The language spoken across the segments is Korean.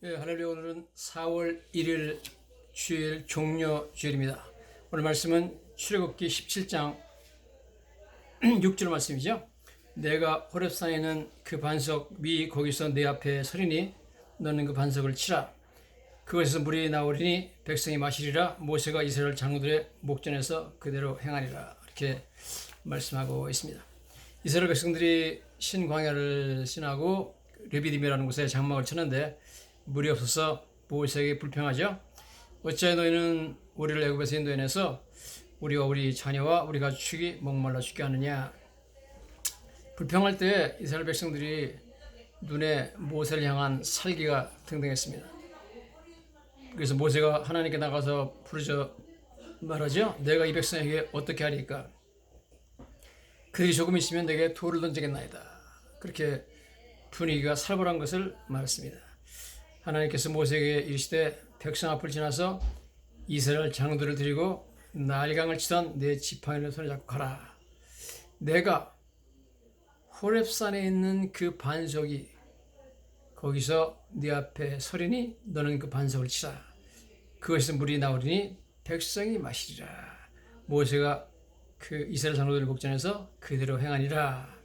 할렐루야. 오늘은 4월 1일 주일 종료 주일입니다. 오늘 말씀은 출애굽기 17장 6절 말씀이죠. 내가 호렙산에 있는 그 반석 위 거기서 내 앞에 서리니 너는 그 반석을 치라. 그것에서 물이 나오리니 백성이 마시리라. 모세가 이스라엘 장로들의 목전에서 그대로 행하리라. 이렇게 말씀하고 있습니다. 이스라엘 백성들이 신광야를 지나고 르비딤이라는 곳에 장막을 쳤는데 물이 없어서 모세에게 불평하죠. 어찌하여 너희는 우리를 애굽에서 인도해내서 우리와 우리 자녀와 우리 가축이 목말라 죽게 하느냐. 불평할 때 이스라엘 백성들이 눈에 모세를 향한 살기가 등등했습니다. 그래서 모세가 하나님께 나가서 부르짖어 말하죠. 내가 이 백성에게 어떻게 하리까? 그들이 조금 있으면 내게 돌을 던지겠나이다. 그렇게 분위기가 살벌한 것을 말했습니다. 하나님께서 모세에게 이르시되 백성 앞을 지나서 이스라엘 장로들을 데리고 나일강을 치던 내 지팡이를 손에 잡고 가라. 내가 호렙산에 있는 그 반석이 거기서 네 앞에 서리니 너는 그 반석을 치라. 그것에서 물이 나오리니 백성이 마시리라. 모세가 그 이스라엘 장로들 목전에서 그대로 행하니라.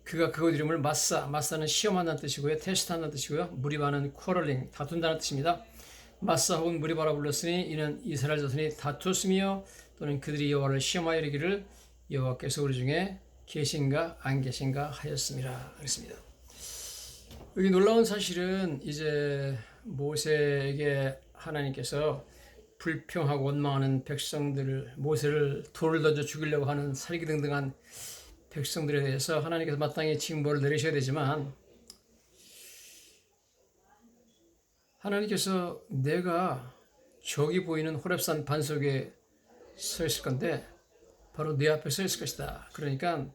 그가 그곳 이름을 마사는 시험한다는 뜻이고요. 테스트한다는 뜻이고요. 물이 많은 쿼럴링, 다툰다는 뜻입니다. 마사 혹은 물이 바라 불렀으니 이는 이스라엘 자손이 다투었으며 또는 그들이 여호와를 시험하여 이르기를 여호와께서 우리 중에 계신가 안 계신가 하였습니다. 그렇습니다. 여기 놀라운 사실은 이제 모세에게 하나님께서 불평하고 원망하는 백성들을, 모세를 돌을 던져 죽이려고 하는 살기등등한 백성들에 대해서 하나님께서 마땅히 징벌을 내리셔야 되지만, 하나님께서 내가 저기 보이는 호렙산 반석에 서 있을 건데 바로 네 앞에 서 있을 것이다. 그러니까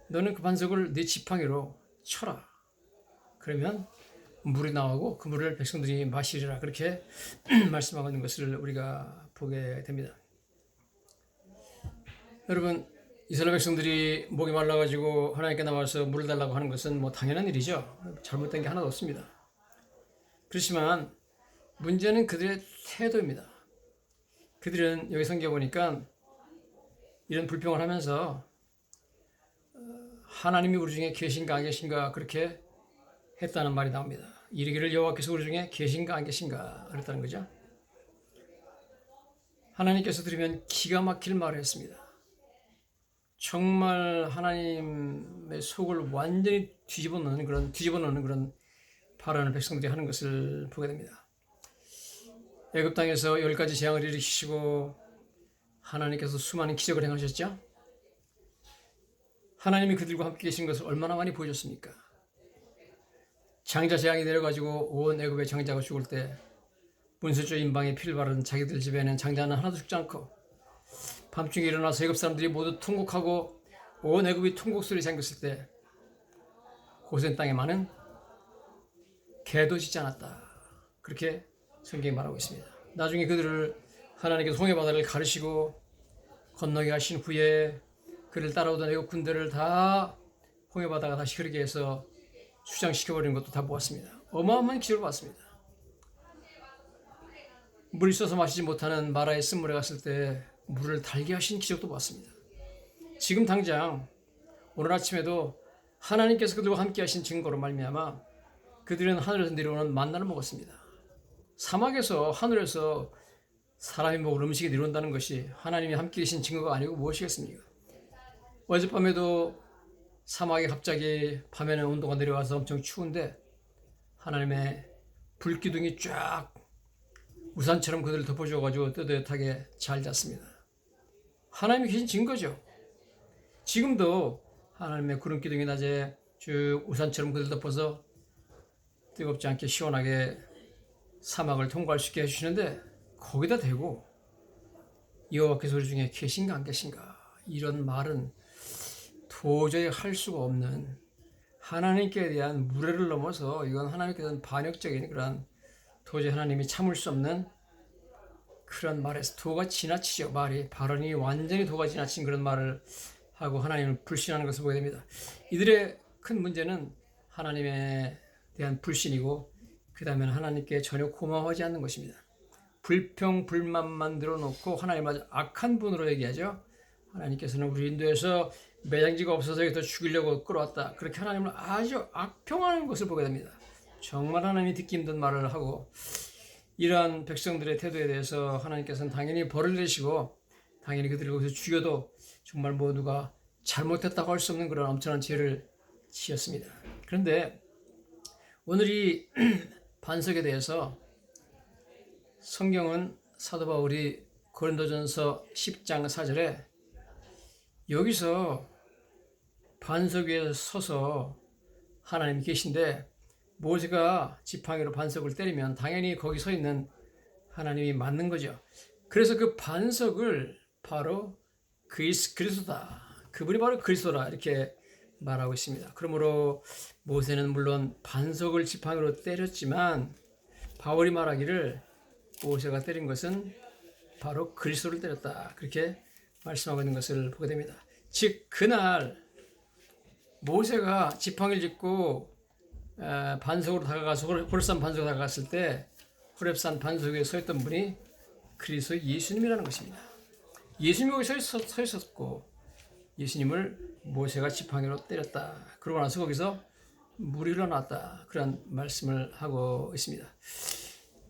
너는 그 반석을 네 지팡이로 쳐라. 그러면 물이 나오고 그 물을 백성들이 마시리라. 그렇게 말씀하고 있는 것을 우리가 보게 됩니다. 여러분, 이스라엘 백성들이 목이 말라가지고 하나님께 나와서 물을 달라고 하는 것은 뭐 당연한 일이죠. 잘못된 게 하나도 없습니다. 그렇지만 문제는 그들의 태도입니다. 그들은 여기 성경에 보니까 이런 불평을 하면서 하나님이 우리 중에 계신가 안 계신가 그렇게 했다는 말이 나옵니다. 이르기를 여호와께서 우리 중에 계신가 안 계신가 그랬다는 거죠. 하나님께서 들으면 기가 막힐 말을 했습니다. 정말 하나님의 속을 완전히 뒤집어 놓는 그런 발언을 백성들이 하는 것을 보게 됩니다. 애굽 땅에서 10가지 재앙을 일으키시고 하나님께서 수많은 기적을 행하셨죠. 하나님이 그들과 함께 계신 것을 얼마나 많이 보여줬습니까? 장자 재앙이 내려가지고 온 애굽의 장자가 죽을 때 문수조 인방에 피를 바른 자기들 집에는 장자는 하나도 죽지 않고 밤중에 일어나서 애굽 사람들이 모두 통곡하고 온 애굽이 통곡 소리 잠겼을 때 고센 땅에 많은 개도 짖지 않았다. 그렇게 성경이 말하고 있습니다. 나중에 그들을 하나님께서 홍해 바다를 가르시고 건너게 하신 후에 그를 따라오던 애굽 군대를 다 홍해 바다가 다시 흐르게 해서 수장시켜버리는 것도 다 보았습니다. 어마어마한 기적을 봤습니다. 물이 있어서 마시지 못하는 마라의 쓴물에 갔을 때 물을 달게 하신 기적도 봤습니다. 지금 당장 오늘 아침에도 하나님께서 그들과 함께 하신 증거로 말미암아 그들은 하늘에서 내려오는 만나를 먹었습니다. 사막에서 하늘에서 사람이 먹을 음식이 내려온다는 것이 하나님이 함께 계신 증거가 아니고 무엇이겠습니까? 어젯밤에도 사막에 갑자기 밤에는 온도가 내려와서 엄청 추운데 하나님의 불기둥이 쫙 우산처럼 그들을 덮어주어가지고 뜨뜻하게 잘 잤습니다. 하나님이 계신 증거죠. 지금도 하나님의 구름기둥이 낮에 쭉 우산처럼 그들 덮어서 뜨겁지 않게 시원하게 사막을 통과할 수 있게 해주시는데 거기다 대고 여호와께서 우리 중에 계신가 안 계신가 이런 말은 도저히 할 수가 없는, 하나님께 대한 무례를 넘어서 이건 하나님께 대한 반역적인 그런, 도저히 하나님이 참을 수 없는 그런 말에서 도가 지나치죠. 발언이 완전히 도가 지나친 그런 말을 하고 하나님을 불신하는 것을 보게 됩니다. 이들의 큰 문제는 하나님에 대한 불신이고 그 다음에는 하나님께 전혀 고마워하지 않는 것입니다. 불평, 불만만 늘어놓고 하나님을 악한 분으로 얘기하죠. 하나님께서는 우리 인도에서 매장지가 없어서 여기서 죽이려고 끌어왔다. 그렇게 하나님을 아주 악평하는 것을 보게 됩니다. 정말 하나님이 듣기 힘든 말을 하고, 이러한 백성들의 태도에 대해서 하나님께서는 당연히 벌을 내시고 당연히 그들을 거기서 죽여도 정말 모두가 잘못했다고 할 수 없는 그런 엄청난 죄를 지었습니다. 그런데 오늘 이 반석에 대해서 성경은 사도 바울이 고린도전서 10장 4절에 여기서 반석 위에 서서 하나님이 계신데 모세가 지팡이로 반석을 때리면 당연히 거기 서 있는 하나님이 맞는 거죠. 그래서 그 반석을 바로 그리스도다. 그분이 바로 그리스도라 이렇게 말하고 있습니다. 그러므로 모세는 물론 반석을 지팡이로 때렸지만 바울이 말하기를 모세가 때린 것은 바로 그리스도를 때렸다. 그렇게 말씀하고 있는 것을 보게 됩니다. 즉 그날 모세가 지팡이를 짚고 반석으로 다가가서 호렙산 반석으로 다가갔을 때 호렙산 반석 위에 서 있던 분이 그리스도 예수님이라는 것입니다. 예수님이 거기 서 있었고 예수님을 모세가 지팡이로 때렸다. 그러고 나서 거기서 물이 흘러나왔다. 그런 말씀을 하고 있습니다.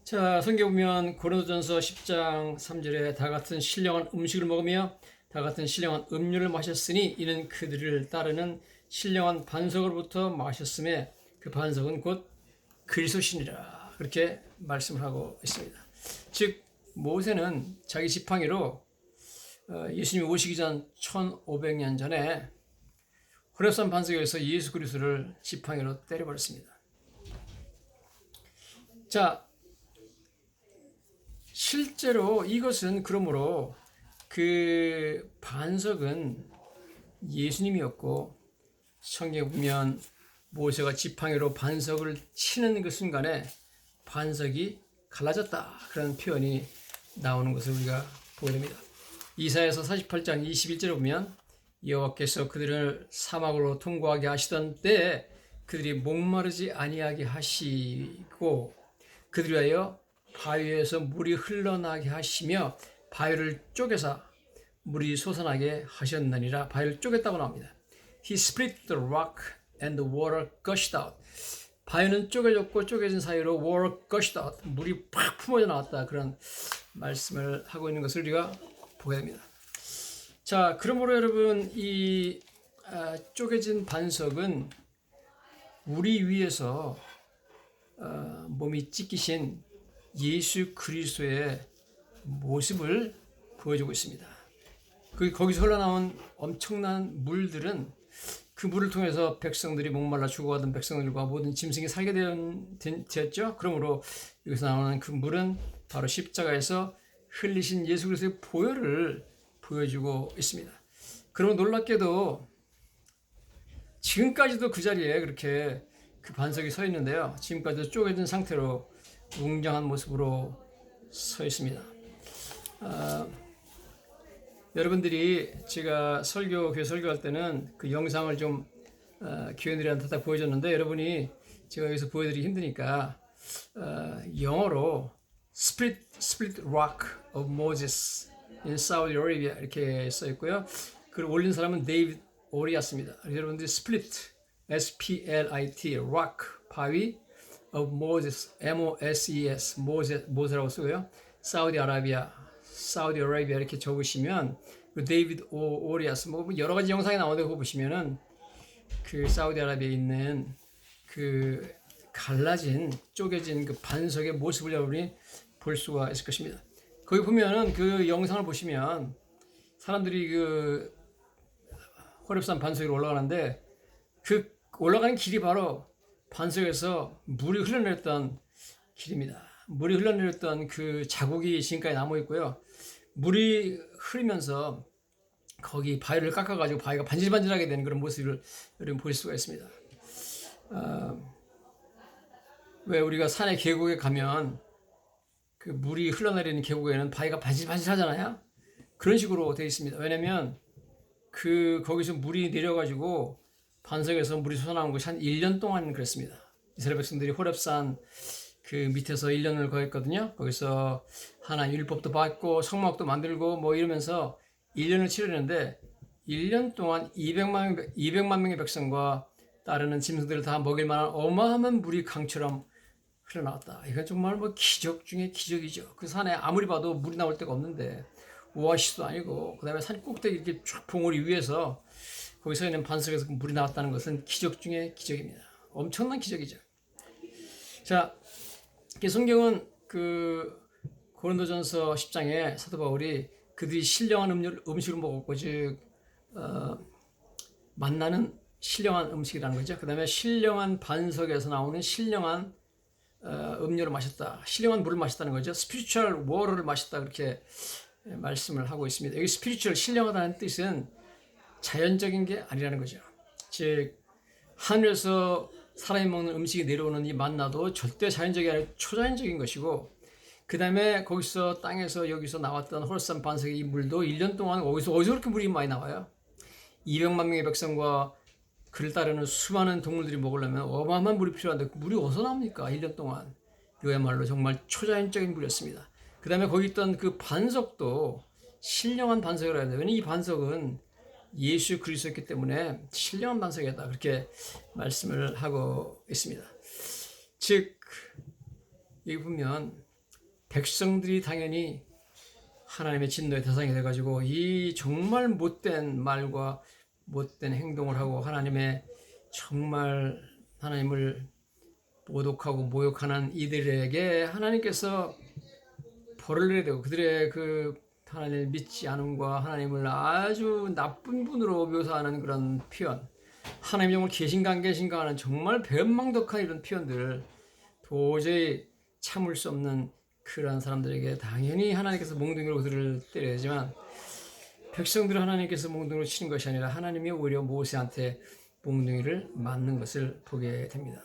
자, 성경 보면 고린도전서 10장 3절에 다 같은 신령한 음식을 먹으며 다 같은 신령한 음료를 마셨으니 이는 그들을 따르는 신령한 반석으로부터 마셨음에 그 반석은 곧 그리스도시니라. 그렇게 말씀을 하고 있습니다. 즉 모세는 자기 지팡이로 예수님이 오시기 전 1500년 전에 호렙산 반석에서 예수 그리스도를 지팡이로 때려버렸습니다. 자, 실제로 이것은 그러므로 그 반석은 예수님이었고 성경에 보면 모세가 지팡이로 반석을 치는 그 순간에 반석이 갈라졌다. 그런 표현이 나오는 것을 우리가 보게 됩니다. 이사야서 48장 21절에 보면 여호와께서 그들을 사막으로 통과하게 하시던 때에 그들이 목마르지 아니하게 하시고 그들 위하여 바위에서 물이 흘러나게 하시며 바위를 쪼개사 물이 솟아나게 하셨느니라. 바위를 쪼갰다고 나옵니다. He split the rock and the water gushed out. 바위는 쪼개졌고 쪼개진 사이로 water gushed out. 물이 팍 품어져 나왔다. 그런 말씀을 하고 있는 것을 우리가 보게 됩니다. 자, 그러므로 여러분 이 쪼개진 반석은 우리 위에서 몸이 찢기신 예수 그리스도의 모습을 보여주고 있습니다. 거기서 흘러나온 엄청난 물들은 그 물을 통해서 백성들이 목말라 죽어가던 백성들과 모든 짐승이 살게 되었죠. 그러므로 여기서 나오는 그 물은 바로 십자가에서 흘리신 예수 그리스도의 보혈을 보여주고 있습니다. 그러면 놀랍게도 지금까지도 그 자리에 그렇게 그 반석이 서 있는데요. 지금까지도 쪼개진 상태로 웅장한 모습으로 서 있습니다. 여러분들이 제가 교회 설교할 때는 그 영상을 좀 교인들한테 다 보여줬는데 여러분이 제가 여기서 보여드리기 힘드니까 영어로 Split Rock of Moses in Saudi Arabia 이렇게 써 있고요. 그걸 올린 사람은 데이비드 오리아스입니다. 여러분들이 Split S-P-L-I-T Rock 바위 of Moses M-O-S-E-S 모세라고 쓰고요. 사우디 아라비아 이렇게 적으시면 그 데이비드 오리아스 뭐 여러 가지 영상이 나오는데 그거 보시면은 그 사우디아라비아에 있는 그 갈라진 쪼개진 그 반석의 모습을 여러분이 볼 수가 있을 것입니다. 거기 보면은 그 영상을 보시면 사람들이 그 호렙산 반석 위로 올라가는데 그 올라가는 길이 바로 반석에서 물이 흘러내렸던 길입니다. 물이 흘러내렸던 그 자국이 지금까지 남아 있고요. 물이 흐르면서 거기 바위를 깎아가지고 바위가 반질반질하게 되는 그런 모습을 여러분 볼 수가 있습니다. 왜 우리가 산의 계곡에 가면 그 물이 흘러내리는 계곡에는 바위가 반질반질하잖아요. 그런 식으로 되어 있습니다. 왜냐면 거기서 물이 내려가지고 반석에서 물이 솟아나온 것이 한 1년 동안 그랬습니다. 이스라엘 백성들이 호렙산 그 밑에서 1년을 거했거든요. 거기서 하나님 율법도 받고 성막도 만들고 뭐 이러면서 1년을 치르는데 1년 동안 200만 명의 백성과 따르는 짐승들을 다 먹일 만한 어마어마한 물이 강처럼 흘러나왔다. 이건 정말 뭐 기적 중에 기적이죠. 그 산에 아무리 봐도 물이 나올 데가 없는데 오아시스도 아니고 그다음에 산 꼭대기 이렇게 쫙 봉우리 위에서 거기서 있는 반석에서 물이 나왔다는 것은 기적 중에 기적입니다. 엄청난 기적이죠. 자, 성경은 그 고린도전서 10장에 사도 바울이 그들이 신령한 음식을 먹었고 즉 만나는 신령한 음식이라는 거죠. 그 다음에 신령한 반석에서 나오는 신령한 음료를 마셨다. 신령한 물을 마셨다는 거죠. 스피리추얼 워터를 마셨다. 그렇게 말씀을 하고 있습니다. 여기 스피리추얼 신령하다는 뜻은 자연적인 게 아니라는 거죠. 즉 하늘에서 사람이 먹는 음식이 내려오는 이 만나도 절대 자연적이 아니라 초자연적인 것이고 그 다음에 거기서 땅에서 여기서 나왔던 홀산 반석의 이 물도 1년 동안 어디서 그렇게 물이 많이 나와요? 200만 명의 백성과 그를 따르는 수많은 동물들이 먹으려면 어마어마한 물이 필요한데 물이 어디서 나옵니까? 1년 동안. 이거야말로 정말 초자연적인 물이었습니다. 그 다음에 거기 있던 그 반석도 신령한 반석이라고 해야 되는데 이 반석은 예수 그리스도였기 때문에 신령한 반석이었다. 그렇게 말씀을 하고 있습니다. 즉 여기 보면 백성들이 당연히 하나님의 진노의 대상이 돼가지고 이 정말 못된 말과 못된 행동을 하고 하나님의 정말 하나님을 모독하고 모욕하는 이들에게 하나님께서 벌을 내야 되고 그들의 그 하나님을 믿지 않음과 하나님을 아주 나쁜 분으로 묘사하는 그런 표현, 하나님 정말 계신가 안 계신가 하는 정말 배은망덕한 이런 표현들을 도저히 참을 수 없는 그러한 사람들에게 당연히 하나님께서 몽둥이로 그들을 때려야지만 백성들을 하나님께서 몽둥이로 치는 것이 아니라 하나님이 오히려 모세한테 몽둥이를 맞는 것을 보게 됩니다.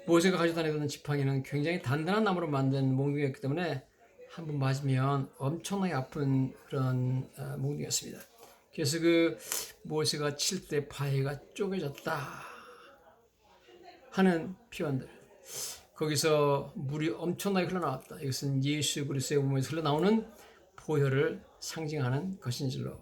모세가 가지고 다니던 지팡이는 굉장히 단단한 나무로 만든 몽둥이였기 때문에 한 번 맞으면 엄청나게 아픈 그런 몽둥이였습니다. 그래서 그 모세가 칠 때 바위가 쪼개졌다 하는 표현들, 거기서 물이 엄청나게 흘러나왔다. 이것은 예수 그리스도의 몸에서 흘러나오는 보혈을 상징하는 것인 줄로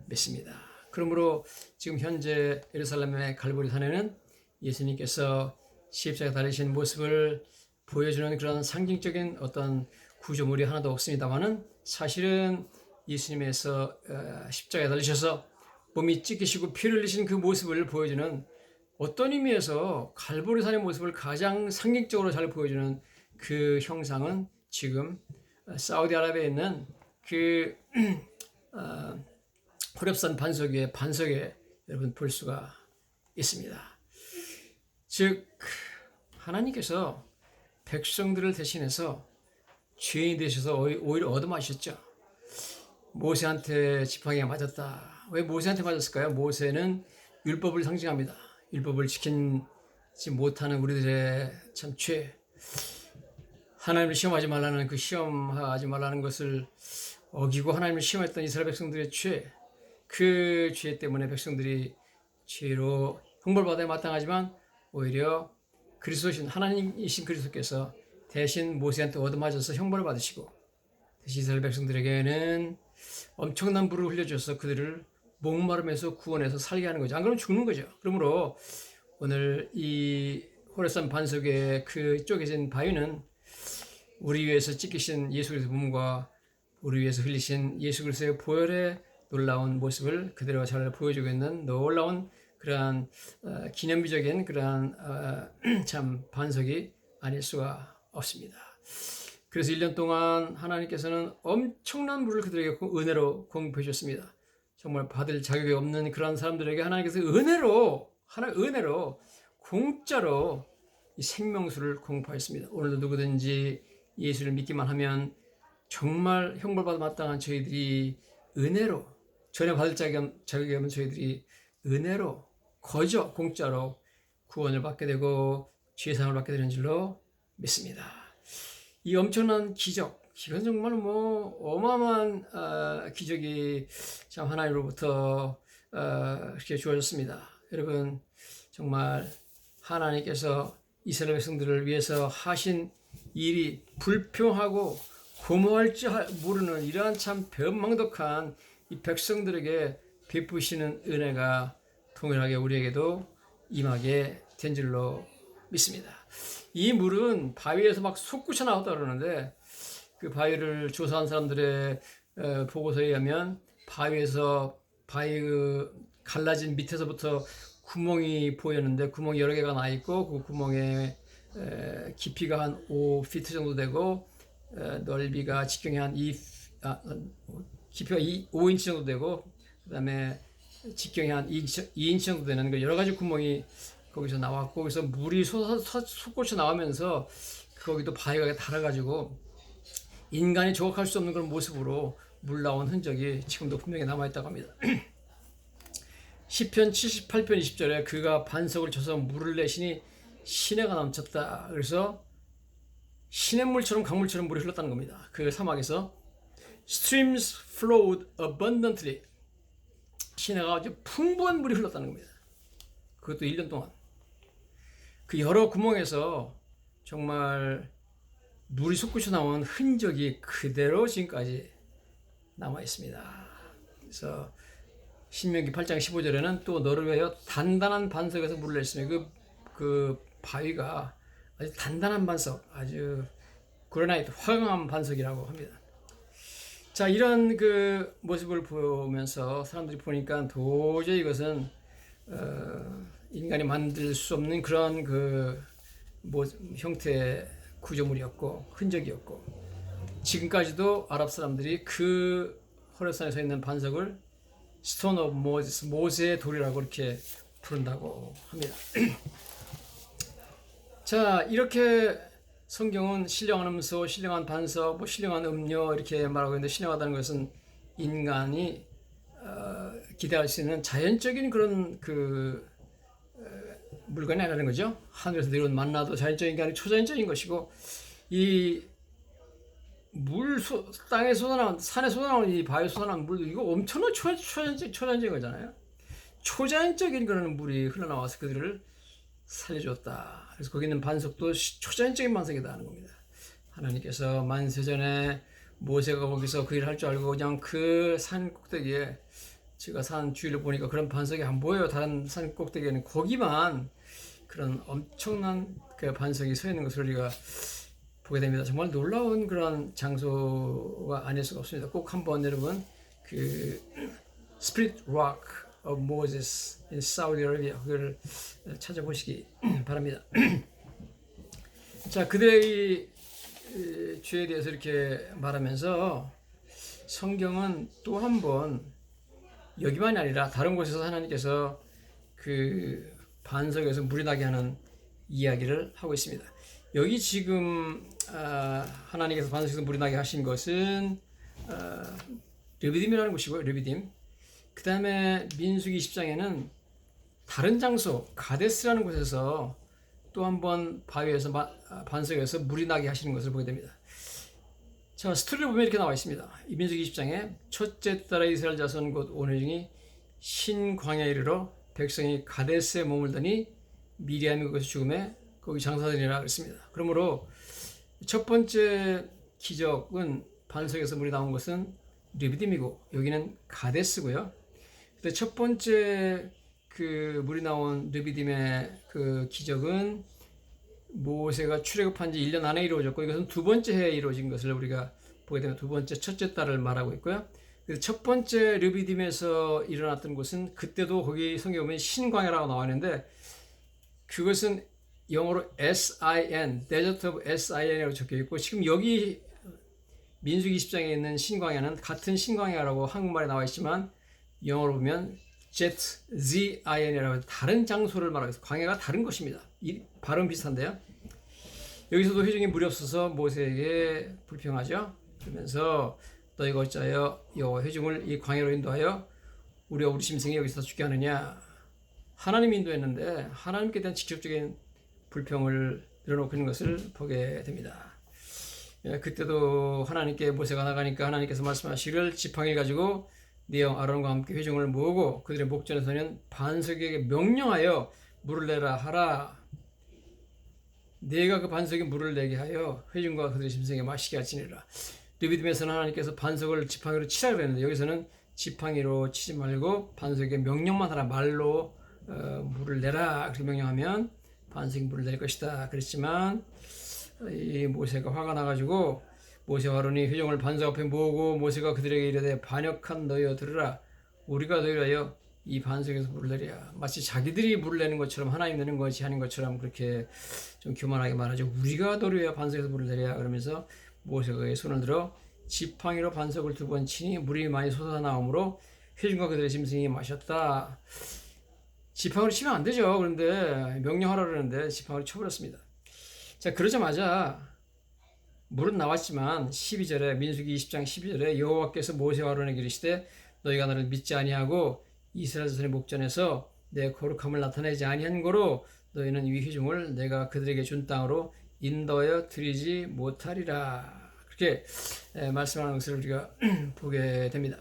믿습니다. 그러므로 지금 현재 예루살렘의 갈보리 산에는 예수님께서 십자가에 달리신 모습을 보여주는 그런 상징적인 어떤 구조물이 하나도 없습니다만은 사실은 예수님께서 십자가에 달리셔서 몸이 찢기시고 피를 흘리신 그 모습을 보여주는 어떤 의미에서 갈보리산의 모습을 가장 상징적으로 잘 보여주는 그 형상은 지금 사우디아라비아에 있는 그 호렙산 반석에 여러분 볼 수가 있습니다. 즉 하나님께서 백성들을 대신해서 죄인이 되셔서 오히려 얻어마셨죠. 모세한테 지팡이가 맞았다. 왜 모세한테 맞았을까요? 모세는 율법을 상징합니다. 율법을 지키지 못하는 우리들의 참 죄, 하나님을 시험하지 말라는 그 시험하지 말라는 것을 어기고 하나님을 시험했던 이스라엘 백성들의 죄, 그 죄 때문에 백성들이 죄로 형벌받아야 마땅하지만 오히려 그리스도신 하나님이신 그리스도께서 대신 모세한테 얻어맞아서 형벌을 받으시고 대신 이스라엘 백성들에게는 엄청난 불을 흘려줘서 그들을 목마름에서 구원해서 살게 하는 거죠. 안 그러면 죽는 거죠. 그러므로 오늘 이 호렙산 반석의 그 쪼개진 바위는 우리 위해서 찢기신 예수 그리스도의 몸과 우리 위해서 흘리신 예수 그리스도의 보혈의 놀라운 모습을 그대로 잘 보여주고 있는 놀라운 그러한 기념비적인 그러한 참 반석이 아닐 수가 없습니다. 그래서 1년 동안 하나님께서는 엄청난 물을 그들에게 은혜로 공급해 주셨습니다. 정말 받을 자격이 없는 그런 사람들에게 하나님께서 은혜로 공짜로 이 생명수를 공급하였습니다. 오늘도 누구든지 예수를 믿기만 하면 정말 형벌받아 마땅한 저희들이 은혜로, 전혀 받을 자격이 없는 저희들이 은혜로 거저 공짜로 구원을 받게 되고 죄사함을 받게 되는 줄로 믿습니다. 이 엄청난 기적, 이건 정말 뭐 어마어마한 기적이 참 하나님으로부터 이렇게 주어졌습니다. 여러분 정말 하나님께서 이스라엘 백성들을 위해서 하신 일이 불평하고 고모할 줄 모르는 이러한 참 변망덕한 이 백성들에게 베푸시는 은혜가 동일하게 우리에게도 임하게 된 줄로 믿습니다. 이 물은 바위에서 막 솟구쳐 나왔다 그러는데 그 바위를 조사한 사람들의 보고서에 의하면 바위 갈라진 밑에서부터 구멍이 보였는데 구멍이 여러 개가 나 있고 그 구멍에 깊이가 한 5피트 정도 되고 넓이가 직경이 한 깊이가 5인치 정도 되고 그다음에 직경이 한 2인치 정도 되는 여러 가지 구멍이 거기서 나왔고 그래서 물이 솟구쳐 나오면서 거기도 바위가 닳아가지고 인간이 조각할 수 없는 그런 모습으로 물 나온 흔적이 지금도 분명히 남아있다고 합니다. 시편 78편 20절에 그가 반석을 쳐서 물을 내시니 시내가 넘쳤다. 그래서 시냇물처럼 강물처럼 물이 흘렀다는 겁니다. 그 사막에서 streams flowed abundantly. 시내가 아주 풍부한 물이 흘렀다는 겁니다. 그것도 1년 동안. 그 여러 구멍에서 정말 물이 솟구쳐 나온 흔적이 그대로 지금까지 남아 있습니다. 그래서 신명기 8장 15절에는 또 너를 위하여 단단한 반석에서 물을 냈으며 그 바위가 아주 단단한 반석, 아주 그라나이트, 화강한 반석이라고 합니다. 자, 이런 그 모습을 보면서 사람들이 보니까 도저히 이것은 인간이 만들 수 없는 그런 형태의 구조물이었고 흔적이었고 지금까지도 아랍 사람들이 그 호렙산에 서 있는 반석을 스톤 오브 모세스, 모세의 돌이라고 이렇게 부른다고 합니다. 자, 이렇게 성경은 신령한 음소, 신령한 반석, 신령한 음료 이렇게 말하고 있는데 신령하다는 것은 인간이 기대할 수 있는 자연적인 그런 물건이 아니라는 거죠. 하늘에서 내려온 만나도 자연적인 게 아니고 초자연적인 것이고 이 땅에 쏟아나온 산에 쏟아나온 이 바위에 쏟아나온 물도 이거 엄청난 초자연적인 거잖아요. 초자연적인 그런 물이 흘러나와서 그들을 살려줬다. 그래서 거기 있는 반석도 초자연적인 반석이다 하는 겁니다. 하나님께서 만세전에 모세가 거기서 그 일을 할 줄 알고 그냥 그 산 꼭대기에 제가 산 주위를 보니까 그런 반석이 안 보여요. 다른 산 꼭대기에는 거기만 그런 엄청난 그 반석이 서 있는 것을 우리가 보게 됩니다. 정말 놀라운 그런 장소가 아닐 수가 없습니다. 꼭 한번 여러분 그 Spirit Rock of Moses in Saudi Arabia 그걸 찾아보시기 바랍니다. 자, 그들의 죄에 대해서 이렇게 말하면서 성경은 또 한번 여기만이 아니라 다른 곳에서 하나님께서 그 반석에서 물이 나게 하는 이야기를 하고 있습니다. 여기 지금 하나님께서 반석에서 물이 나게 하신 것은 르비딤이라는 곳이고요. 르비딤. 그 다음에 민수기 20장에는 다른 장소 가데스라는 곳에서 또 한번 바위에서 반석에서 물이 나게 하시는 것을 보게 됩니다. 자, 스토리를 보면 이렇게 나와 있습니다. 이 민수기 20장에 첫째 달에 이스라엘 자손 곧 온 회중이 신광야에 이르러 백성이 가데스에 머물더니 미리암이 거기서 죽음에 거기 장사되니라 그랬습니다. 그러므로 첫 번째 기적은 반석에서 물이 나온 것은 르비딤이고 여기는 가데스고요. 근데 첫 번째 그 물이 나온 르비딤의 그 기적은 모세가 출애굽한 지 1년 안에 이루어졌고 이것은 두 번째 해에 이루어진 것을 우리가 보게 되면 두 번째 첫째 달을 말하고 있고요. 그래서 첫 번째 르비딤에서 일어났던 것은 그때도 거기 성경에 보면 신광야라고 나와 있는데 그것은 영어로 S-I-N, Desert of S-I-N이라고 적혀 있고 지금 여기 민수기 20장에 있는 신광야는 같은 신광야라고 한국말에 나와 있지만 영어로 보면 Z-I-N이라고 다른 장소를 말하고 있어요. 광야가 다른 것입니다. 이 발음 비슷한데요. 여기서도 회중이 물이 없어서 모세에게 불평하죠. 그러면서 너희가 어찌하여 여호와 회중을 이 광야로 인도하여 우리와 우리 짐승이 여기서 죽게 하느냐. 하나님이 인도했는데 하나님께 대한 직접적인 불평을 늘어놓고 있는 것을 보게 됩니다. 그때도 하나님께 모세가 나가니까 하나님께서 말씀하시기를 지팡이를 가지고 네 형 아론과 함께 회중을 모으고 그들의 목전에서는 반석에게 명령하여 물을 내라 하라. 내가 그 반석에 물을 내게 하여 회중과 그들의 짐승에 마시게 할지니라. 르비딤에서는 하나님께서 반석을 지팡이로 치라 그랬는데 여기서는 지팡이로 치지 말고 반석에 명령만 하라. 말로 물을 내라 그렇게 명령하면 반석이 물을 낼 것이다 그랬지만 이 모세가 화가 나가지고 모세와 아론이 회중을 반석 앞에 모으고 모세가 그들에게 이르되 반역한 너희여 들으라. 우리가 너희를 하여 이 반석에서 물을 내랴. 마치 자기들이 물을 내는 것처럼 하나님 내는 것이 아닌 것처럼 그렇게 좀 교만하게 말하죠. 우리가 너희여 반석에서 물을 내랴. 그러면서 모세가 그의 손을 들어 지팡이로 반석을 2번 치니 물이 많이 솟아나오므로 회중과 그들의 짐승이 마셨다. 지팡이로 치면 안 되죠. 그런데 명령하라 그러는데 지팡이로 쳐버렸습니다. 자, 그러자마자 물은 나왔지만 12절에 민수기 20장 12절에 여호와께서 모세와 아론에게 이르시되 너희가 나를 믿지 아니하고 이스라엘 자손의 목전에서 내 거룩함을 나타내지 아니한 거로 너희는 이 회중을 내가 그들에게 준 땅으로 인도하여 드리지 못하리라. 그렇게 말씀하는 것을 우리가 보게 됩니다.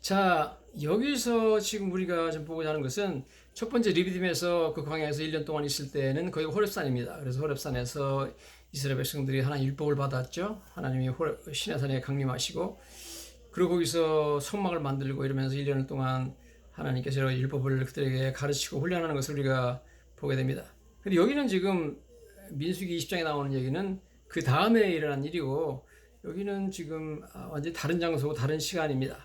자, 여기서 지금 우리가 좀 보고자 하는 것은 첫 번째 르비딤에서 그 광야에서 1년 동안 있을 때는 거기 호렙산입니다. 그래서 호렙산에서 이스라엘 백성들이 하나님 율법을 받았죠. 하나님이 시내산에 강림하시고 그리고 거기서 성막을 만들고 이러면서 1년 동안 하나님께서 율법을 그들에게 가르치고 훈련하는 것을 우리가 보게 됩니다. 근데 여기는 지금 민수기 20장에 나오는 얘기는 그 다음에 일어난 일이고 여기는 지금 완전히 다른 장소고 다른 시간입니다.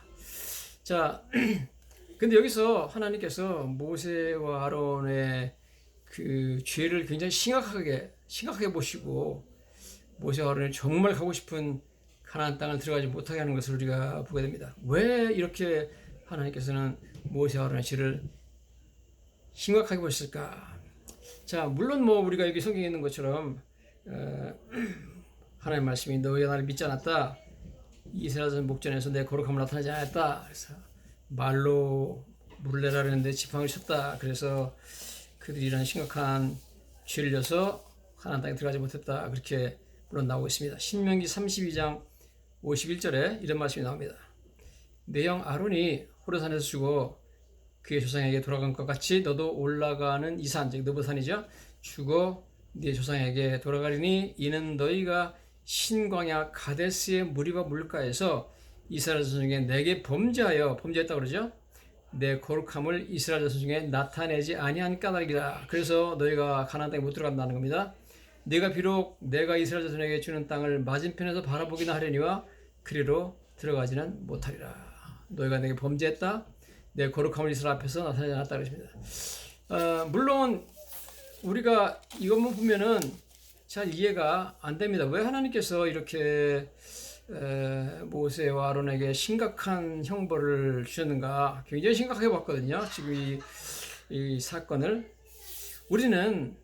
자, 근데 여기서 하나님께서 모세와 아론의 그 죄를 굉장히 심각하게 보시고 모세와 아론이 정말 가고 싶은 가나안 땅을 들어가지 못하게 하는 것을 우리가 보게 됩니다. 왜 이렇게 하나님께서는 모세와 아론의 죄를 심각하게 보셨을까? 자, 물론 뭐 우리가 여기 성경에 있는 것처럼 하나님 말씀이 너희가 나를 믿지 않았다. 이스라엘 자손 목전에서 내 거룩함을 나타내지 않았다. 그래서 말로 물을 내라 그랬는데 지팡이를 쳤다. 그래서 그들이 이런 심각한 죄를 져서 가나안 땅에 들어가지 못했다. 그렇게 물론 나오고 있습니다. 신명기 32장 51절에 이런 말씀이 나옵니다. 내 형 아론이 호레산에서 죽어 그의 조상에게 돌아간 것 같이 너도 올라가는 이 산, 즉 느보산이죠. 죽어 네 조상에게 돌아가리니 이는 너희가 신광야 가데스의 무리바 물가에서 이스라엘 자손 중에 내게 범죄했다고 그러죠. 내 거룩함을 이스라엘 자손 중에 나타내지 아니한 까닭이다. 그래서 너희가 가나안 땅에 못 들어간다는 겁니다. 네가 비록 내가 이스라엘 자손에게 주는 땅을 맞은편에서 바라보기나 하려니와 그리로 들어가지는 못하리라. 너희가 내게 범죄했다. 내 거룩함을 이스라엘 앞에서 나타내지 않았다 그러십니다. 물론 우리가 이것만 보면은 잘 이해가 안 됩니다. 왜 하나님께서 이렇게 모세와 아론에게 심각한 형벌을 주셨는가? 굉장히 심각하게 봤거든요. 지금 이 사건을 우리는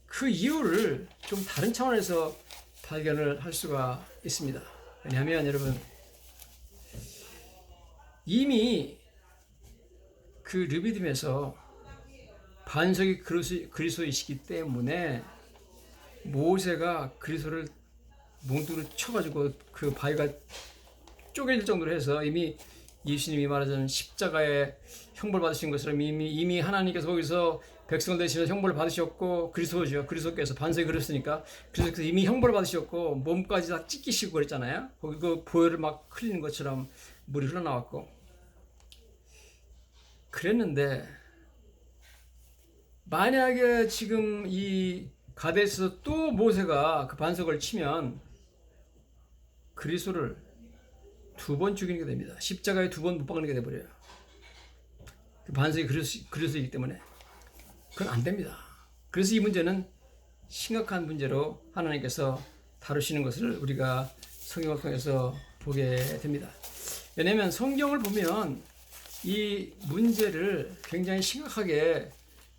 그 이유를 좀 다른 차원에서 발견을 할 수가 있습니다. 왜냐하면 여러분 이미 그 르비딤에서 반석이 그리스도이시기 때문에 모세가 그리스도를 몽둥이로 쳐가지고 그 바위가 쪼개질 정도로 해서 이미 예수님이 말하자면 십자가에 형벌 받으신 것처럼 이미 하나님께서 거기서 백성을 대신해서 형벌을 받으셨고 그리스도죠. 그리스도께서 반석이 그렸으니까 그래서 이미 형벌을 받으셨고 몸까지 다 찢기시고 그랬잖아요. 거기 그 보혈을 막 흘리는 것처럼 물이 흘러나왔고 그랬는데 만약에 지금 이 가데스에서 또 모세가 그 반석을 치면 그리스도를 2번 죽이게 됩니다. 십자가에 2번 못 박는 게 돼버려요. 그 반석이 그리스도이기 때문에 그건 안 됩니다. 그래서 이 문제는 심각한 문제로 하나님께서 다루시는 것을 우리가 성경을 통해서 보게 됩니다. 왜냐하면 성경을 보면 이 문제를 굉장히 심각하게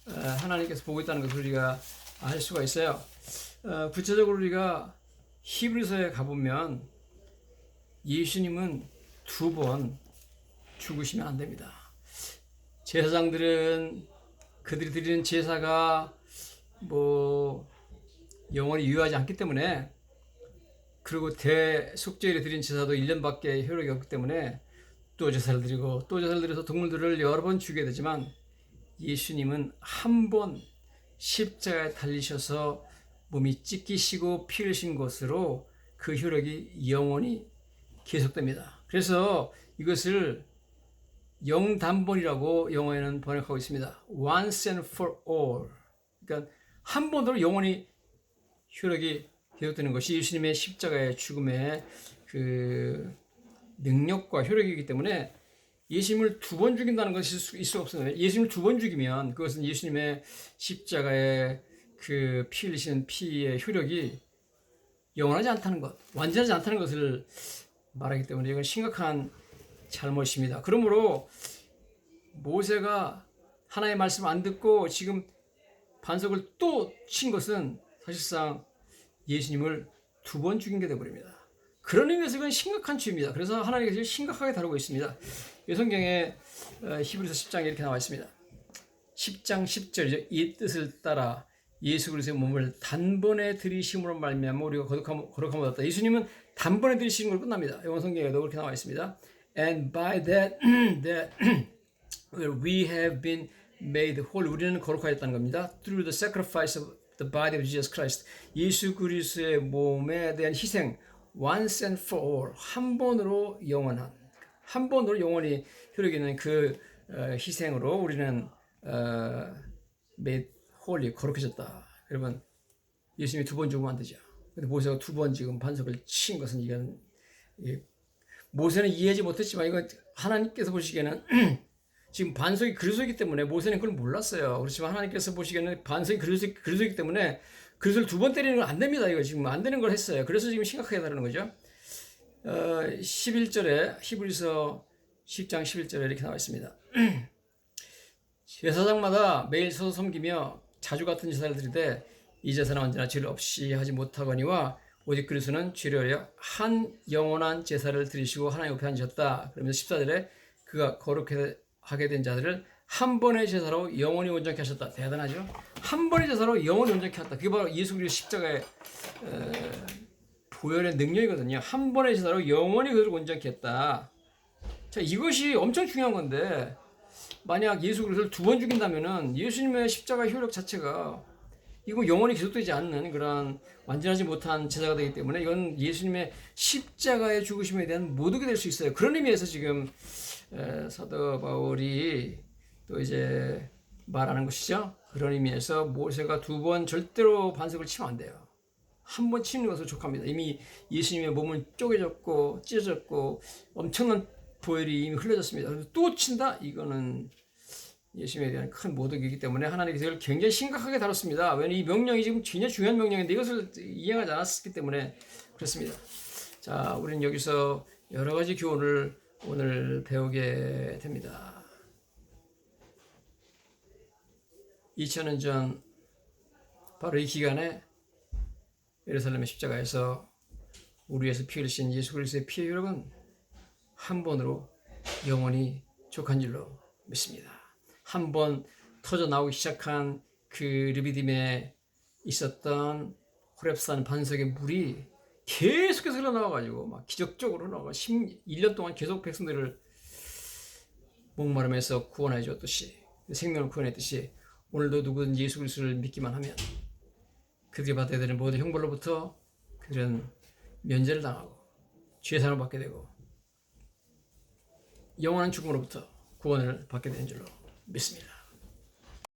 하나님께서 보고 있다는 것을 우리가 알 수가 있어요. 구체적으로 우리가 히브리서에 가보면 예수님은 2번 죽으시면 안 됩니다. 제사장들은 그들이 드리는 제사가 영원히 유효하지 않기 때문에 그리고 대속죄일에 드린 제사도 1년밖에 효력이 없기 때문에 또 제사를 드려서 동물들을 여러 번 죽여야 되지만 예수님은 한 번 십자가에 달리셔서 몸이 찢기시고 피 흘리신 것으로 그 효력이 영원히 계속됩니다. 그래서 이것을 영단번이라고 영어에는 번역하고 있습니다. Once and for all. 그러니까 한 번으로 영원히 효력이 계속되는 것이 예수님의 십자가의 죽음의 그 능력과 효력이기 때문에 예수님을 두 번 죽인다는 것이 있을 수 없습니다. 예수님을 두 번 죽이면 그것은 예수님의 십자가의 그 피 흘리신 피의 효력이 영원하지 않다는 것, 완전하지 않다는 것을 말하기 때문에 이건 심각한 잘못입니다. 그러므로 모세가 하나님의 말씀을 안 듣고 지금 반석을 또 친 것은 사실상 예수님을 두 번 죽인 게 되어버립니다. 그런 의미에서 이건 심각한 죄입니다. 그래서 하나님께서 심각하게 다루고 있습니다. 이 성경에 히브리서 10장에 이렇게 나와 있습니다. 10장 10절이죠. 이 뜻을 따라 예수 그리스도의 몸을 단번에 들이심으로 말미암아 우리가 거룩함을 얻었다. 예수님은 단번에 들이시는 걸 끝납니다. 영어 성경에도 그렇게 나와 있습니다. And by that we have been made holy. 우리는 거룩하였다는 겁니다. Through the sacrifice of the body of Jesus Christ. 예수 그리스도의 몸에 대한 희생, once and for all. 한 번으로 영원한, 한 번으로 영원히 효력 있는 그 희생으로 우리는 made holy, 거룩해졌다. 여러분, 예수님이 두 번 죽으면 안 되죠. 근데 모세가 두 번 지금 반석을 친 것은 이건 모세는 이해하지 못했지만 이건 하나님께서 보시기에는 지금 반석이 그리스도이기 때문에 모세는 그걸 몰랐어요. 그렇지만 하나님께서 보시기에는 반석이 그리스도이기 때문에 그리스도를 두 번 때리는 건 안 됩니다. 이거 지금 안 되는 걸 했어요. 그래서 지금 심각하게 다루는 거죠. 11절에 히브리서 10장 11절에 이렇게 나와 있습니다. 제사장마다 매일 서서 섬기며 자주 같은 제사를 드리되 이 제사는 언제나 죄를 없이 하지 못하거니와 오직 그리스도는 죄를 위하여 한 영원한 제사를 드리시고 하나님 옆에 앉으셨다. 그러면서 14절에 그가 거룩하게 된 자들을 한 번의 제사로 영원히 온전케 하셨다. 대단하죠? 한 번의 제사로 영원히 온전케 하셨다. 그게 바로 예수 그리스도 십자가의 보혈의 능력이거든요. 한 번의 제사로 영원히 그들을 온전케 했다. 자, 이것이 엄청 중요한 건데 만약 예수 그리스도를 두 번 죽인다면은 예수님의 십자가 효력 자체가 이거 영원히 계속되지 않는 그런 완전하지 못한 제사가 되기 때문에 이건 예수님의 십자가의 죽으심에 대한 모독이 될 수 있어요. 그런 의미에서 지금 사도 바울이 또 이제 말하는 것이죠. 그런 의미에서 모세가 두 번 절대로 반석을 치면 안 돼요. 한 번 치는 것으로 족합니다. 이미 예수님의 몸은 쪼개졌고 찢어졌고 엄청난 보혈이 이미 흘려졌습니다. 그래서 또 친다? 이거는 예수님에 대한 큰 모독이기 때문에 하나님께서 이걸 굉장히 심각하게 다뤘습니다. 왜냐하면 이 명령이 지금 굉장히 중요한 명령인데 이것을 이행하지 않았기 때문에 그렇습니다. 자, 우리는 여기서 여러 가지 교훈을 오늘 배우게 됩니다. 2000년 전 바로 이 기간에 예루살렘의 십자가에서 우리 위해서 피 흘리신 예수 그리스도의 피의 효력은 한 번으로 영원히 족한 줄로 믿습니다. 한 번 터져 나오기 시작한 그 르비딤에 있었던 호렙산 반석의 물이 계속해서 흘러나와가지고 막 기적적으로 흘러나와 1년 동안 계속 백성들을 목마름에서 구원해 줬듯이 생명을 구원했듯이 오늘도 누구든지 예수 그리스도를 믿기만 하면 그들이 받아야 되는 모든 형벌로부터 그들은 면제를 당하고 죄사함을 받게 되고 영원한 죽음으로부터 구원을 받게 되는 줄로 믿습니다.